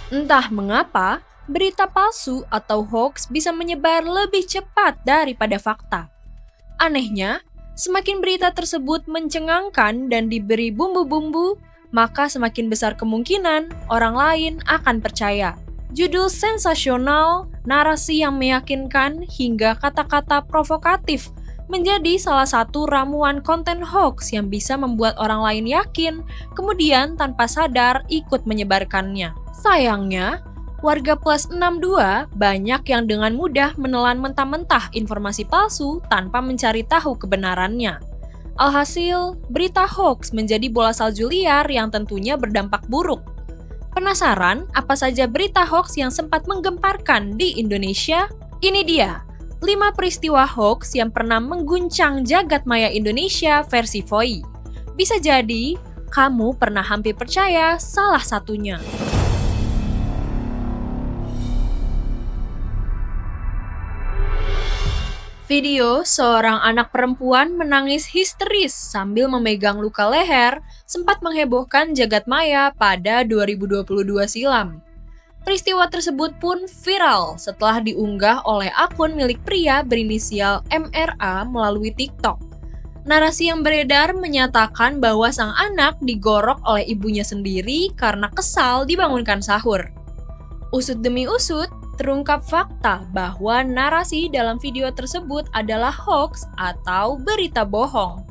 Entah mengapa, berita palsu atau hoax bisa menyebar lebih cepat daripada fakta. Anehnya, semakin berita tersebut mencengangkan dan diberi bumbu-bumbu, maka semakin besar kemungkinan orang lain akan percaya. Judul sensasional, narasi yang meyakinkan, hingga kata-kata provokatif menjadi salah satu ramuan konten hoax yang bisa membuat orang lain yakin, kemudian tanpa sadar ikut menyebarkannya. Sayangnya, warga plus 62 banyak yang dengan mudah menelan mentah-mentah informasi palsu tanpa mencari tahu kebenarannya. Alhasil, berita hoax menjadi bola salju liar yang tentunya berdampak buruk. Penasaran apa saja berita hoax yang sempat menggemparkan di Indonesia? Ini dia, 5 peristiwa hoax yang pernah mengguncang jagat maya Indonesia versi Voi. Bisa jadi, kamu pernah hampir percaya salah satunya. Video seorang anak perempuan menangis histeris sambil memegang luka leher sempat menghebohkan jagat maya pada 2022 silam. Peristiwa tersebut pun viral setelah diunggah oleh akun milik pria berinisial MRA melalui TikTok. Narasi yang beredar menyatakan bahwa sang anak digorok oleh ibunya sendiri karena kesal dibangunkan sahur. Usut demi usut, terungkap fakta bahwa narasi dalam video tersebut adalah hoax atau berita bohong.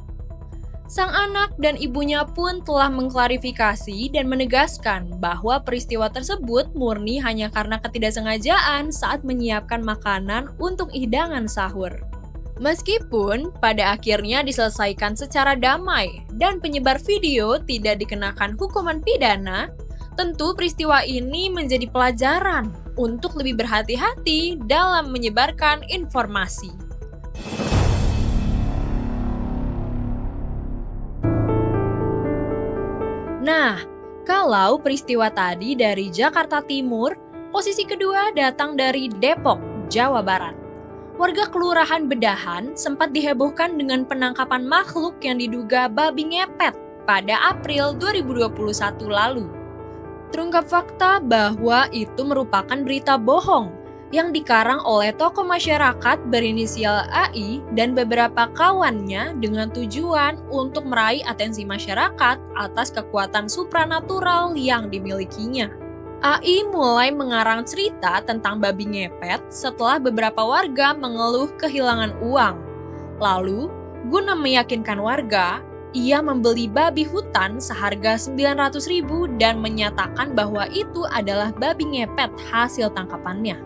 Sang anak dan ibunya pun telah mengklarifikasi dan menegaskan bahwa peristiwa tersebut murni hanya karena ketidaksengajaan saat menyiapkan makanan untuk hidangan sahur. Meskipun pada akhirnya diselesaikan secara damai dan penyebar video tidak dikenakan hukuman pidana, tentu peristiwa ini menjadi pelajaran untuk lebih berhati-hati dalam menyebarkan informasi. Nah, kalau peristiwa tadi dari Jakarta Timur, posisi kedua datang dari Depok, Jawa Barat. Warga Kelurahan Bedahan sempat dihebohkan dengan penangkapan makhluk yang diduga babi ngepet pada April 2021 lalu. Terungkap fakta bahwa itu merupakan berita bohong yang dikarang oleh tokoh masyarakat berinisial AI dan beberapa kawannya dengan tujuan untuk meraih atensi masyarakat atas kekuatan supranatural yang dimilikinya. AI mulai mengarang cerita tentang babi ngepet setelah beberapa warga mengeluh kehilangan uang. Lalu, guna meyakinkan warga, ia membeli babi hutan seharga 900.000 dan menyatakan bahwa itu adalah babi ngepet hasil tangkapannya.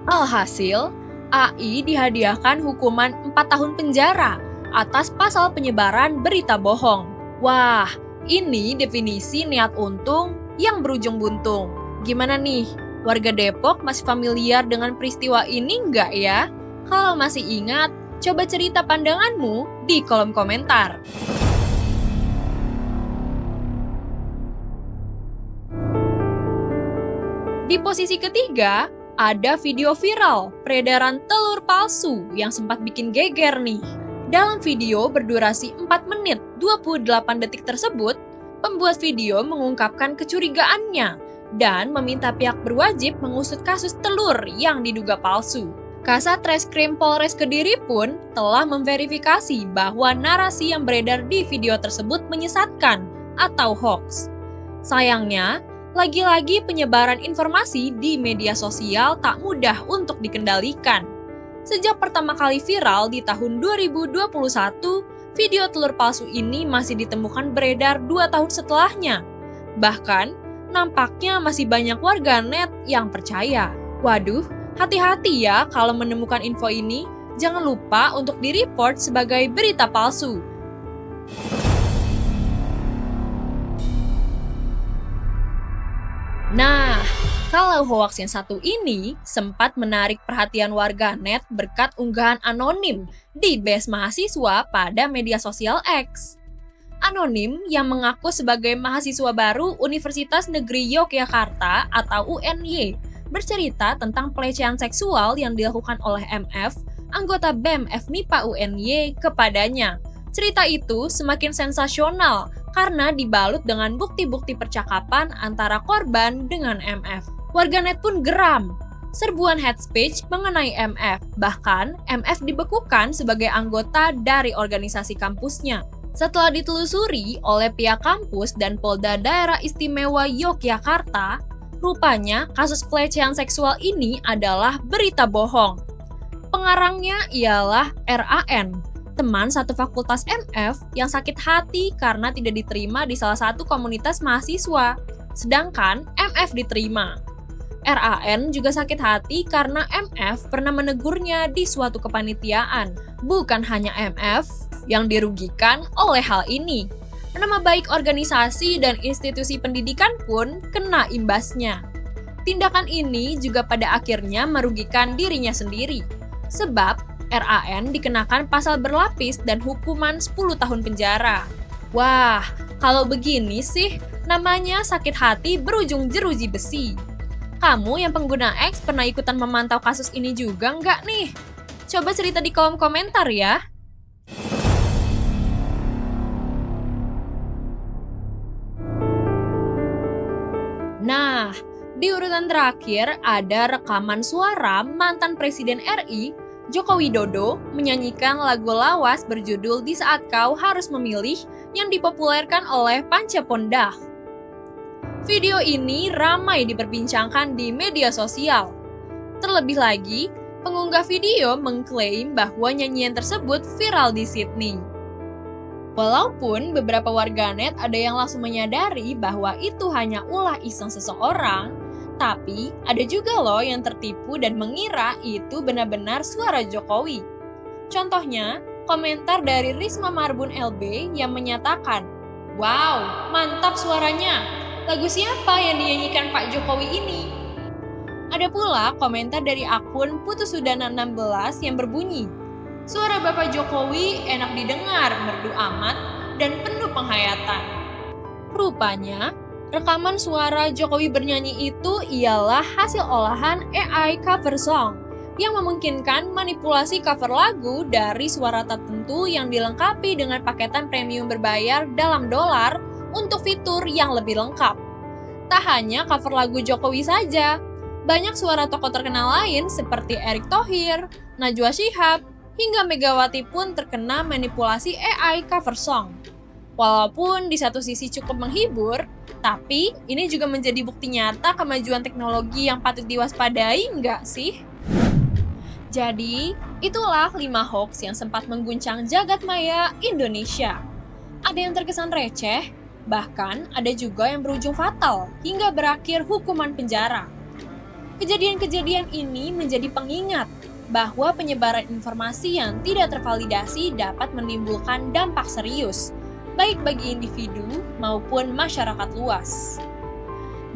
Alhasil, AI dihadiahkan hukuman 4 tahun penjara atas pasal penyebaran berita bohong. Wah, ini definisi niat untung yang berujung buntung. Gimana nih, warga Depok masih familiar dengan peristiwa ini nggak ya? Kalau masih ingat, coba cerita pandanganmu di kolom komentar. Di posisi ketiga, ada video viral peredaran telur palsu yang sempat bikin geger nih. Dalam video berdurasi 4 menit 28 detik tersebut, pembuat video mengungkapkan kecurigaannya dan meminta pihak berwajib mengusut kasus telur yang diduga palsu. Kasat Reskrim Polres Kediri pun telah memverifikasi bahwa narasi yang beredar di video tersebut menyesatkan atau hoax. Sayangnya, lagi-lagi penyebaran informasi di media sosial tak mudah untuk dikendalikan. Sejak pertama kali viral di tahun 2021, video telur palsu ini masih ditemukan beredar 2 tahun setelahnya. Bahkan, nampaknya masih banyak warganet yang percaya. Waduh, hati-hati ya kalau menemukan info ini. Jangan lupa untuk di-report sebagai berita palsu. Nah, kalau hoaks yang satu ini sempat menarik perhatian warganet berkat unggahan anonim di Base Mahasiswa pada media sosial X. Anonim yang mengaku sebagai mahasiswa baru Universitas Negeri Yogyakarta atau UNY bercerita tentang pelecehan seksual yang dilakukan oleh MF anggota BEM FMIPA UNY kepadanya. Cerita itu semakin sensasional karena dibalut dengan bukti-bukti percakapan antara korban dengan MF. Warganet pun geram. Serbuan hate speech mengenai MF, bahkan MF dibekukan sebagai anggota dari organisasi kampusnya. Setelah ditelusuri oleh pihak kampus dan Polda Daerah Istimewa Yogyakarta, rupanya kasus pelecehan seksual ini adalah berita bohong. Pengarangnya ialah RAN, teman satu fakultas MF yang sakit hati karena tidak diterima di salah satu komunitas mahasiswa, sedangkan MF diterima. RAN juga sakit hati karena MF pernah menegurnya di suatu kepanitiaan. Bukan hanya MF yang dirugikan oleh hal ini. Nama baik organisasi dan institusi pendidikan pun kena imbasnya. Tindakan ini juga pada akhirnya merugikan dirinya sendiri. Sebab RAN dikenakan pasal berlapis dan hukuman 10 tahun penjara. Wah, kalau begini sih namanya sakit hati berujung jeruji besi. Kamu yang pengguna X pernah ikutan memantau kasus ini juga nggak nih? Coba cerita di kolom komentar ya. Nah, di urutan terakhir ada rekaman suara mantan Presiden RI, Joko Widodo, menyanyikan lagu lawas berjudul Di Saat Kau Harus Memilih yang dipopulerkan oleh Panca Pondah. Video ini ramai diperbincangkan di media sosial. Terlebih lagi, pengunggah video mengklaim bahwa nyanyian tersebut viral di Sydney. Walaupun beberapa warganet ada yang langsung menyadari bahwa itu hanya ulah iseng seseorang, tapi ada juga loh yang tertipu dan mengira itu benar-benar suara Jokowi. Contohnya, komentar dari Risma Marbun LB yang menyatakan, "Wow, mantap suaranya! Lagu siapa yang dinyanyikan Pak Jokowi ini?" Ada pula komentar dari akun Putusudana 16 yang berbunyi, "Suara Bapak Jokowi enak didengar, merdu amat, dan penuh penghayatan." Rupanya, rekaman suara Jokowi bernyanyi itu ialah hasil olahan AI cover song yang memungkinkan manipulasi cover lagu dari suara tertentu yang dilengkapi dengan paketan premium berbayar dalam dolar untuk fitur yang lebih lengkap. Tak hanya cover lagu Jokowi saja, banyak suara tokoh terkenal lain seperti Erick Thohir, Najwa Shihab, hingga Megawati pun terkena manipulasi AI cover song. Walaupun di satu sisi cukup menghibur, tapi ini juga menjadi bukti nyata kemajuan teknologi yang patut diwaspadai nggak sih? Jadi, itulah 5 hoax yang sempat mengguncang jagat maya Indonesia. Ada yang terkesan receh, bahkan ada juga yang berujung fatal hingga berakhir hukuman penjara. Kejadian-kejadian ini menjadi pengingat bahwa penyebaran informasi yang tidak tervalidasi dapat menimbulkan dampak serius, baik bagi individu maupun masyarakat luas.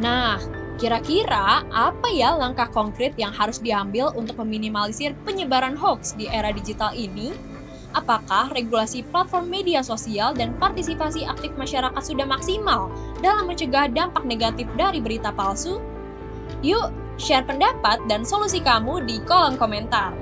Nah, kira-kira apa ya langkah konkret yang harus diambil untuk meminimalisir penyebaran hoax di era digital ini? Apakah regulasi platform media sosial dan partisipasi aktif masyarakat sudah maksimal dalam mencegah dampak negatif dari berita palsu? Yuk, share pendapat dan solusi kamu di kolom komentar.